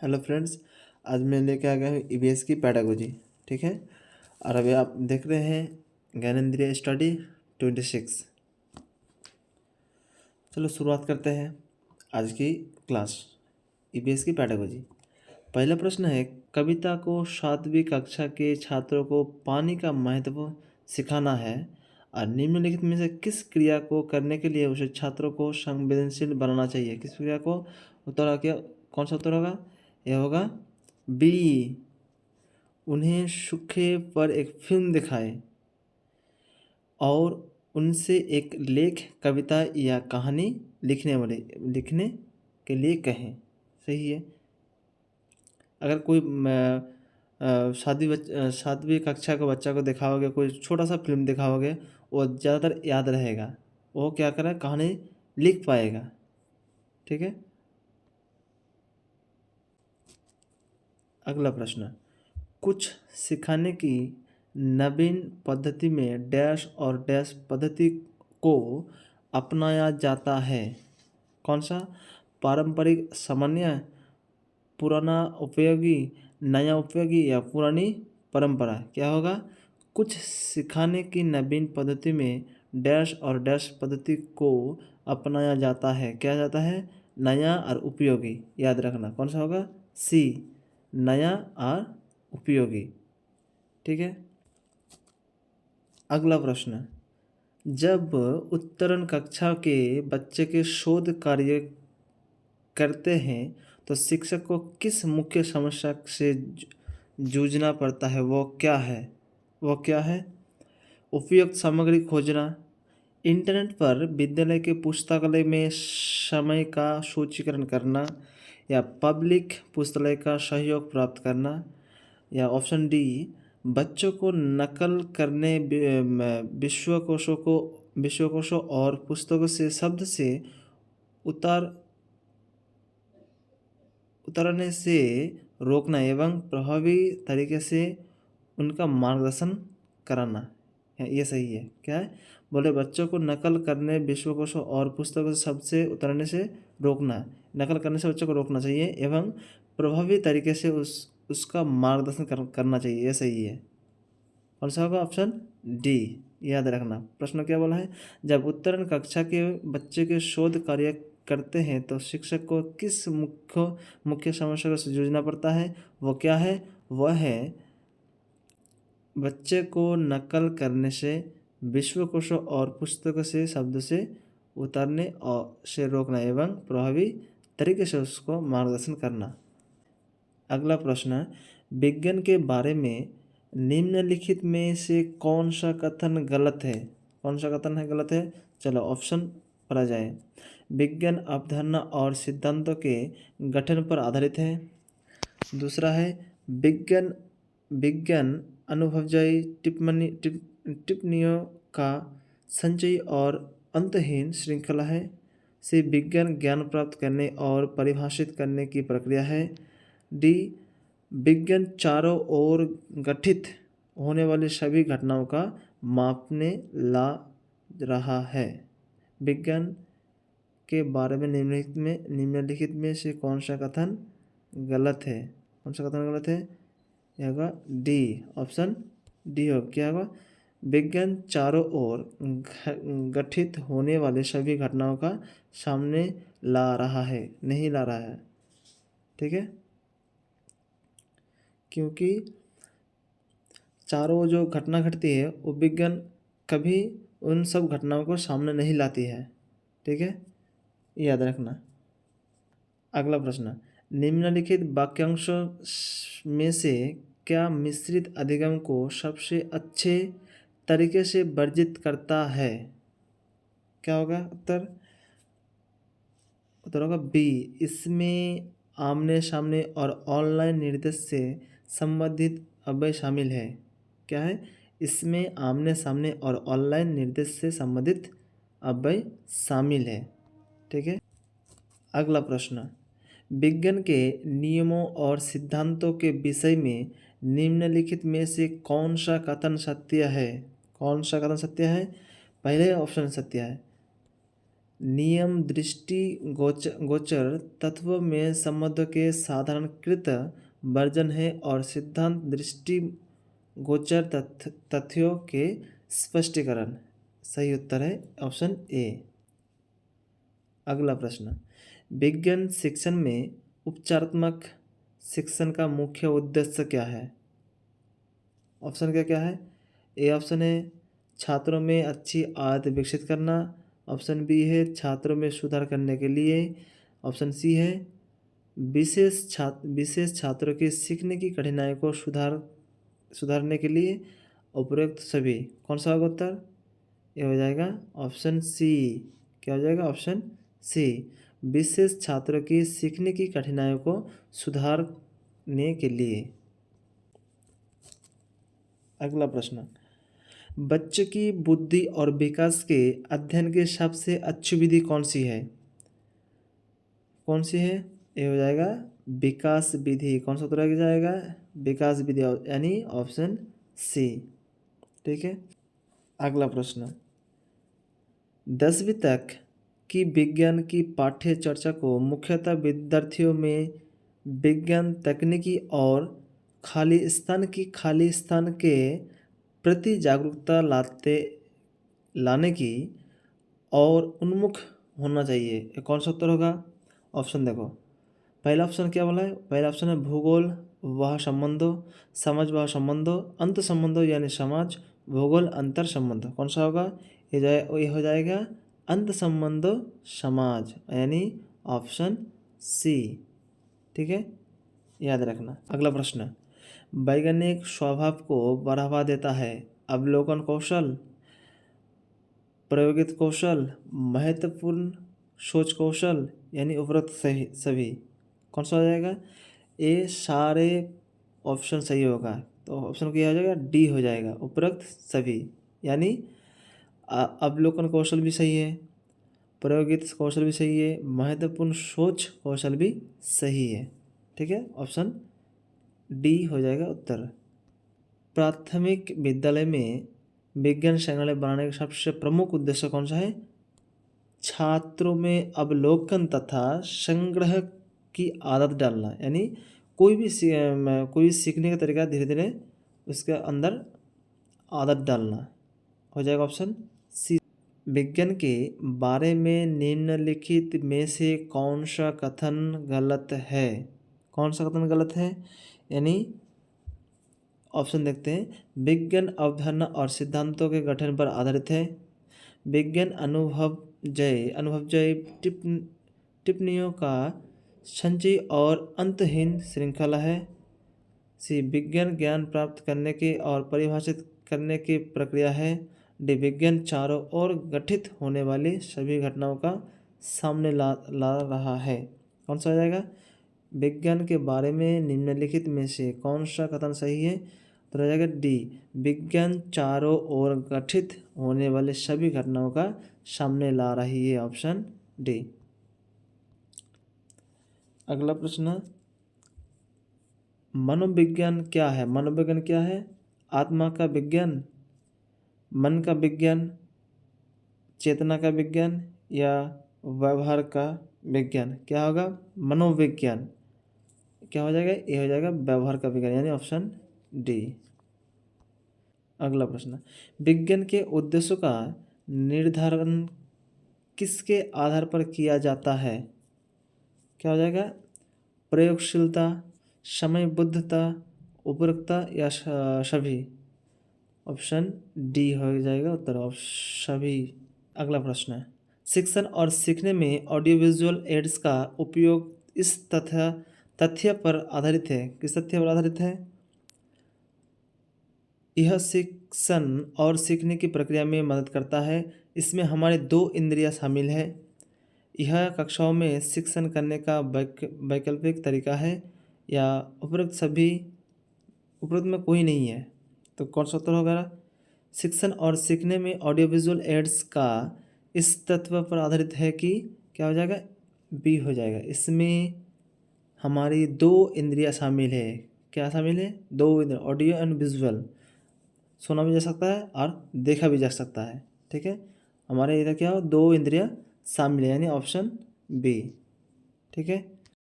Hello friends, आज मैं लेके आ गया हूँ ईवीएस की पैडागोजी। ठीक है। और अभी आप देख रहे हैं ज्ञानेंद्रिय स्टडी 26। चलो शुरुआत करते हैं आज की क्लास ईवीएस की पैडागोजी। पहला प्रश्न है, कविता को 7वीं कक्षा के छात्रों को पानी का महत्व सिखाना है और निम्नलिखित में से किस क्रिया को करने के लिए उसे छात्रों को संवेदनशील बनाना चाहिए? किस क्रिया को? उत्तर क्या, कौन सा उत्तर होगा? यह होगा बी। उन्हें सूखे पर एक फिल्म दिखाएं और उनसे एक लेख, कविता या कहानी लिखने के लिए कहें। सही है। अगर कोई 7वीं कक्षा के बच्चा को दिखाओगे, कोई छोटा सा फिल्म दिखाओगे, वो ज़्यादातर याद रहेगा। वो क्या करेगा, कहानी लिख पाएगा। ठीक है। अगला प्रश्न, कुछ सिखाने की नवीन पद्धति में डैश और डैश पद्धति को अपनाया जाता है। कौन सा? पारंपरिक, सामान्य, पुराना उपयोगी, नया उपयोगी या पुरानी परंपरा? क्या होगा? कुछ सिखाने की नवीन पद्धति में डैश और डैश पद्धति को अपनाया जाता है। क्या जाता है? नया और उपयोगी। याद रखना कौन सा होगा? सी, नया और उपयोगी। ठीक है। अगला प्रश्न, जब उत्तरण कक्षा के बच्चे के शोध कार्य करते हैं तो शिक्षक को किस मुख्य समस्या से जूझना पड़ता है? वो क्या है? उपयुक्त सामग्री खोजना, इंटरनेट पर विद्यालय के पुस्तकालय में समय का सूचीकरण करना, या पब्लिक पुस्तकालय का सहयोग प्राप्त करना, या ऑप्शन डी, बच्चों को नकल करने विश्वकोशों और पुस्तकों से शब्द से उतारने से रोकना एवं प्रभावी तरीके से उनका मार्गदर्शन कराना। ये सही है। क्या है? बोले बच्चों को नकल करने, विश्वकोशों और पुस्तकों से शब्द से उतारने से रोकना, नकल करने से बच्चों को रोकना चाहिए एवं प्रभावी तरीके से उसका मार्गदर्शन करना चाहिए। ये सही है। कौन सा होगा? Option D. याद रखना प्रश्न क्या बोला है, जब उत्तरण कक्षा के बच्चे के शोध कार्य करते हैं तो शिक्षक को किस मुख्य समस्या से जूझना पड़ता है? वो क्या है? वह है बच्चे को नकल करने से, विश्वकोशों और पुस्तकों से शब्द से उतारने और से रोकना एवं प्रभावी तरीके से उसको मार्गदर्शन करना। अगला प्रश्न, विज्ञान के बारे में निम्नलिखित में से कौन सा कथन गलत है? कौन सा कथन है गलत है? चलो ऑप्शन पर आ जाए। विज्ञान अवधारणा और सिद्धांतों के गठन पर आधारित है। दूसरा है विज्ञान अनुभवजयी टिप्पणियों का संचयी और अंतहीन श्रृंखला है। से विज्ञान ज्ञान प्राप्त करने और परिभाषित करने की प्रक्रिया है। डी, विज्ञान चारों ओर गठित होने वाली सभी घटनाओं का मापने ला रहा है। विज्ञान के बारे में निम्नलिखित में से कौन सा कथन गलत है? कौन सा कथन गलत है? यह होगा डी, ऑप्शन डी हो। क्या होगा? विज्ञान चारों ओर गठित होने वाले सभी घटनाओं का सामने ला रहा है, नहीं ला रहा है। ठीक है। क्योंकि चारों जो घटना घटती है वो विज्ञान कभी उन सब घटनाओं को सामने नहीं लाती है। ठीक है, याद रखना। अगला प्रश्न, निम्नलिखित वाक्यांशों में से क्या मिश्रित अधिगम को सबसे अच्छे तरीके से वर्जित करता है? क्या होगा उत्तर? उत्तर होगा बी, इसमें आमने सामने और ऑनलाइन निर्देश से संबंधित अव्यय शामिल है। क्या है? इसमें आमने सामने और ऑनलाइन निर्देश से संबंधित अव्यय शामिल है। ठीक है। अगला प्रश्न, विज्ञान के नियमों और सिद्धांतों के विषय में निम्नलिखित में से कौन सा कथन सत्य है? कौन सा कथन सत्य है? पहले ऑप्शन सत्य है। नियम दृष्टि गोचर तत्व में संबंधों के साधारणकृत वर्जन है और सिद्धांत दृष्टि गोचर तथ्यों के स्पष्टीकरण। सही उत्तर है ऑप्शन ए। अगला प्रश्न, विज्ञान शिक्षण में उपचारात्मक शिक्षण का मुख्य उद्देश्य क्या है? ऑप्शन क्या क्या है? ए ऑप्शन है छात्रों में अच्छी आदत विकसित करना। ऑप्शन बी है छात्रों में सुधार करने के लिए। ऑप्शन सी है विशेष छात्रों के सीखने की कठिनाई को सुधारने के लिए। उपरोक्त सभी। कौन सा होगा उत्तर? ये हो जाएगा ऑप्शन सी। क्या हो जाएगा? ऑप्शन सी, विशेष छात्रों की सीखने की कठिनाइयों को सुधारने के लिए। अगला प्रश्न, बच्चे की बुद्धि और विकास के अध्ययन की सबसे अच्छी विधि कौन सी है? कौन सी है? ये हो जाएगा विकास विधि। कौन सा उत्तर आ जाएगा? विकास विधि, यानी ऑप्शन सी। ठीक है। अगला प्रश्न, 10वीं तक की विज्ञान की पाठ्य चर्चा को मुख्यतः विद्यार्थियों में विज्ञान तकनीकी और खाली स्थान के प्रति जागरूकता लाने की और उन्मुख होना चाहिए। ये कौन सा उत्तर होगा? ऑप्शन देखो, पहला ऑप्शन क्या बोला है? पहला ऑप्शन है भूगोल वह संबंधों, समाज वह संबंधों, अंत संबंधों यानी समाज, भूगोल अंतर संबंध। कौन सा होगा? ये हो जाएगा अंत संबंधों समाज, यानी ऑप्शन सी। ठीक है, याद रखना। अगला प्रश्न, वैज्ञानिक स्वभाव को बढ़ावा देता है अवलोकन कौशल, प्रायोगिक कौशल, महत्वपूर्ण सोच कौशल, यानी उपरोक्त सभी। कौन सा हो जाएगा? ये सारे ऑप्शन सही होगा, तो ऑप्शन क्या हो जाएगा? डी हो जाएगा, उपरोक्त सभी। यानी अवलोकन कौशल भी सही है, प्रायोगिक कौशल भी सही है, महत्वपूर्ण सोच कौशल भी सही है। ठीक है, ऑप्शन डी हो जाएगा उत्तर। प्राथमिक विद्यालय में विज्ञान संग्रहालय बनाने का सबसे प्रमुख उद्देश्य कौन सा है? छात्रों में अवलोकन तथा संग्रह की आदत डालना, यानी कोई भी सीखने का तरीका धीरे धीरे उसके अंदर आदत डालना। हो जाएगा ऑप्शन सी। विज्ञान के बारे में निम्नलिखित में से कौन सा कथन गलत है? कौन सा कथन गलत है? यानी ऑप्शन देखते हैं, विज्ञान अवधारणा और सिद्धांतों के गठन पर आधारित है। विज्ञान अनुभवजय टिप्पणियों का संचयी और अंतहीन श्रृंखला है। सी, विज्ञान ज्ञान प्राप्त करने की और परिभाषित करने की प्रक्रिया है। डी, विज्ञान चारों ओर गठित होने वाली सभी घटनाओं का सामने ला रहा है। कौन सा हो जाएगा? विज्ञान के बारे में निम्नलिखित में से कौन सा कथन सही है? तो हो जाएगा डी, विज्ञान चारों ओर गठित होने वाले सभी घटनाओं का सामने ला रही है, ऑप्शन डी। अगला प्रश्न, मनोविज्ञान क्या है? मनोविज्ञान क्या है? आत्मा का विज्ञान, मन का विज्ञान, चेतना का विज्ञान या व्यवहार का विज्ञान? क्या होगा? मनोविज्ञान। क्या हो जाएगा? ये हो जाएगा व्यवहार का विज्ञान, यानी ऑप्शन डी। अगला प्रश्न, विज्ञान के उद्देश्यों का निर्धारण किसके आधार पर किया जाता है? क्या हो जाएगा? प्रयोगशीलता, समयबद्धता, उपयुक्तता या सभी? ऑप्शन डी हो जाएगा उत्तर, सभी। अगला प्रश्न है, शिक्षण और सीखने में ऑडियो विजुअल एड्स का उपयोग इस तथ्य पर आधारित है। किस तथ्य पर आधारित है? यह शिक्षण और सीखने की प्रक्रिया में मदद करता है। इसमें हमारे 2 इंद्रियां शामिल है। यह कक्षाओं में शिक्षण करने का वैकल्पिक तरीका है या उपरोक्त में कोई नहीं है। तो कौन सा उत्तर होगा? शिक्षण और सीखने में ऑडियो विजुअल एड्स का इस तत्व पर आधारित है कि क्या हो जाएगा? बी हो जाएगा। इसमें हमारी 2 इंद्रियां शामिल है। क्या शामिल है? 2 इंद्रियां, ऑडियो एंड विजुअल। सुना भी जा सकता है और देखा भी जा सकता है। ठीक है, हमारे इधर क्या हो? 2 इंद्रियां शामिल है, यानी ऑप्शन बी। ठीक है,